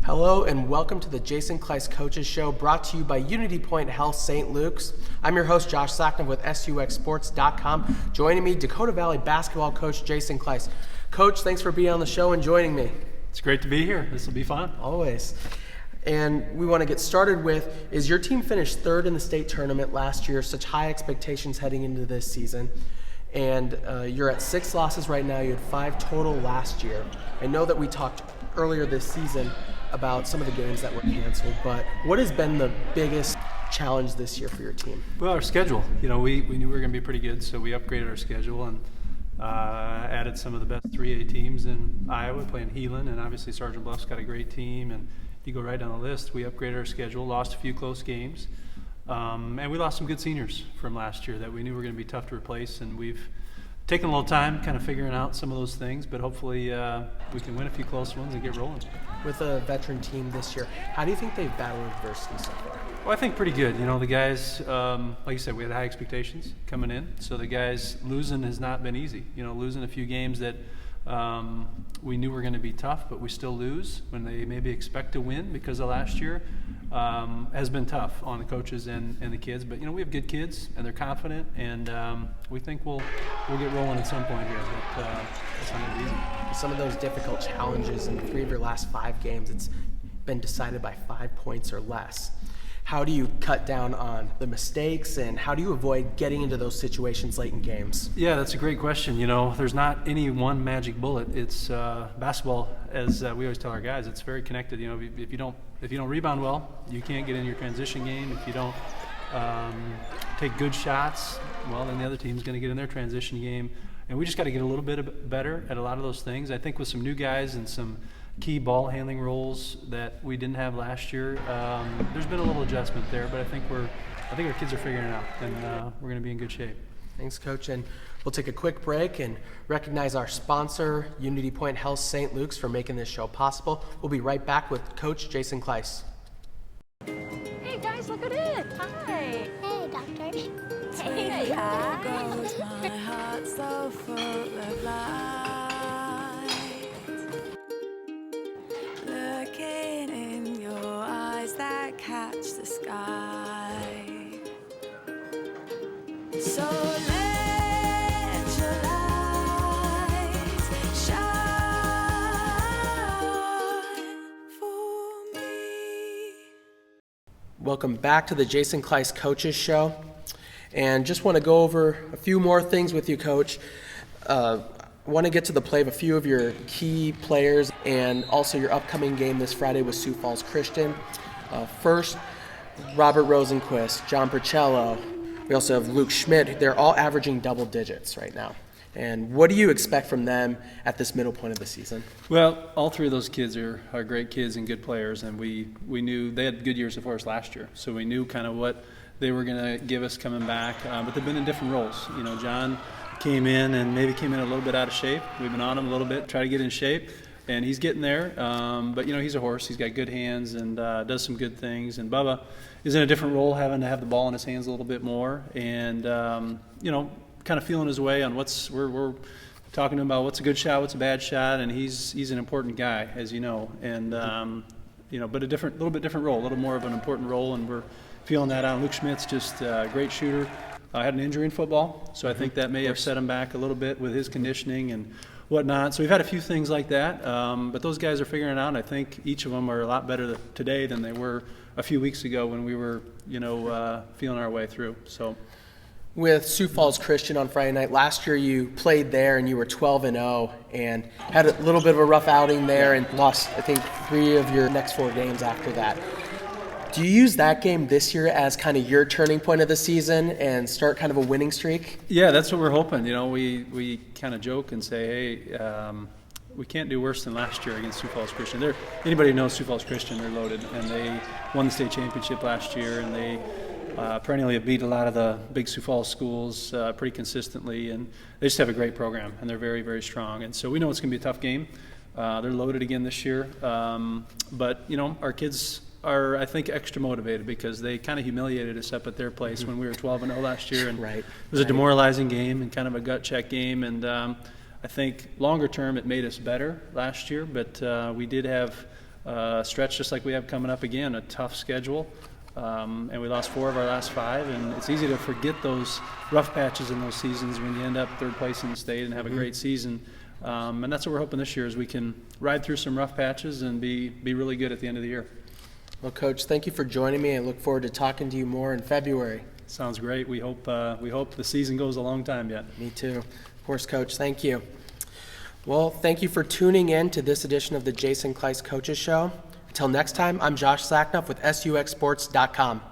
Hello and welcome to the Jason Kleis Coaches Show, brought to you by Unity Point Health St. Luke's. I'm your host, Josh Sackner with SUXSports.com. Joining me, Dakota Valley basketball coach Jason Kleis. Coach, thanks for being on the show and joining me. It's great to be here. This will be fun. Always. And we want to get started with, is your team finished third in the state tournament last year, such high expectations heading into this season. And you're at 6 losses right now. You had 5 total last year. I know that we talked earlier this season about some of the games that were canceled, but what has been the biggest challenge this year for your team? Well, our schedule. We knew we were going to be pretty good, so we upgraded our schedule and added some of the best 3A teams in Iowa, playing Heelan, and obviously Sergeant Bluff's got a great team, and you go right down the list. We upgraded our schedule, lost a few close games, and we lost some good seniors from last year that we knew were going to be tough to replace, and we've taken a little time kind of figuring out some of those things, but hopefully we can win a few close ones and get rolling. With a veteran team this year, how do you think they've battled adversity so far? Well, I think pretty good. The guys, like you said, we had high expectations coming in. So the guys, losing has not been easy. Losing a few games that we knew were going to be tough, but we still lose when they maybe expect to win because of last year has been tough on the coaches and the kids. But, we have good kids, and they're confident, and we think we'll get rolling at some point here. But it's not going to be easy. Some of those difficult challenges in 3 of your last 5 games, it's been decided by 5 points or less. How do you cut down on the mistakes, and how do you avoid getting into those situations late in games? Yeah, that's a great question. There's not any one magic bullet. It's basketball, as we always tell our guys, it's very connected. If you don't rebound well, you can't get in your transition game. If you don't take good shots, well, then the other team's going to get in their transition game. And we just got to get a little bit better at a lot of those things. I think with some new guys and some key ball handling roles that we didn't have last year, there's been a little adjustment there, but I think our kids are figuring it out, and we're going to be in good shape. Thanks, Coach. And we'll take a quick break and recognize our sponsor, Unity Point Health St. Luke's, for making this show possible. We'll be right back with Coach Jason Kleis. Hey guys, look at it. Hi. Hey, doctor. Hey, guys. Goes my heart so full of light. Looking in your eyes that catch the sky. So let your light shine for me. Welcome back to the Jason Kleis Coaches Show. And just want to go over a few more things with you, Coach. I want to get to the play of a few of your key players and also your upcoming game this Friday with Sioux Falls Christian. First, Robert Rosenquist, John Percello. We also have Luke Schmidt. They're all averaging double digits right now. And what do you expect from them at this middle point of the season? Well, all 3 of those kids are great kids and good players, and we knew they had good years before us last year. So we knew kind of what they were going to give us coming back, but they've been in different roles. John came in a little bit out of shape. We've been on him a little bit, try to get in shape, and he's getting there. But he's a horse. He's got good hands and does some good things. And Bubba is in a different role, having to have the ball in his hands a little bit more, and kind of feeling his way on we're talking to him about what's a good shot, what's a bad shot, and he's an important guy, as you know, and but a little bit different role, a little more of an important role, and we're feeling that out. Luke Schmidt's just a great shooter. Had an injury in football, so I think that may have set him back a little bit with his conditioning and whatnot. So we've had a few things like that, but those guys are figuring it out, and I think each of them are a lot better today than they were a few weeks ago when we were, feeling our way through. So. With Sioux Falls Christian on Friday night, last year you played there and you were 12-0 and had a little bit of a rough outing there and lost, I think, 3 of your next 4 games after that. Do you use that game this year as kind of your turning point of the season and start kind of a winning streak? Yeah, that's what we're hoping. We kind of joke and say, hey, we can't do worse than last year against Sioux Falls Christian. Anybody who knows Sioux Falls Christian, they're loaded, and they won the state championship last year, and they perennially have beat a lot of the big Sioux Falls schools pretty consistently, and they just have a great program, and they're very, very strong. And so we know it's going to be a tough game. They're loaded again this year, but our kids are, I think, extra motivated because they kind of humiliated us up at their place when we were 12-0 last year, and Right. It was a demoralizing game and kind of a gut check game, and I think longer term it made us better last year, but we did have a stretch just like we have coming up again, a tough schedule, and we lost 4 of our last 5, and it's easy to forget those rough patches in those seasons when you end up 3rd place in the state and have a great season. And that's what we're hoping this year is we can ride through some rough patches and be really good at the end of the year. Well, Coach, thank you for joining me. I look forward to talking to you more in February. Sounds great. We hope the season goes a long time yet. Me too. Of course, Coach. Thank you. Well, thank you for tuning in to this edition of the Jason Kleis Coaches Show. Until next time, I'm Josh Sacknuff with SUXSports.com.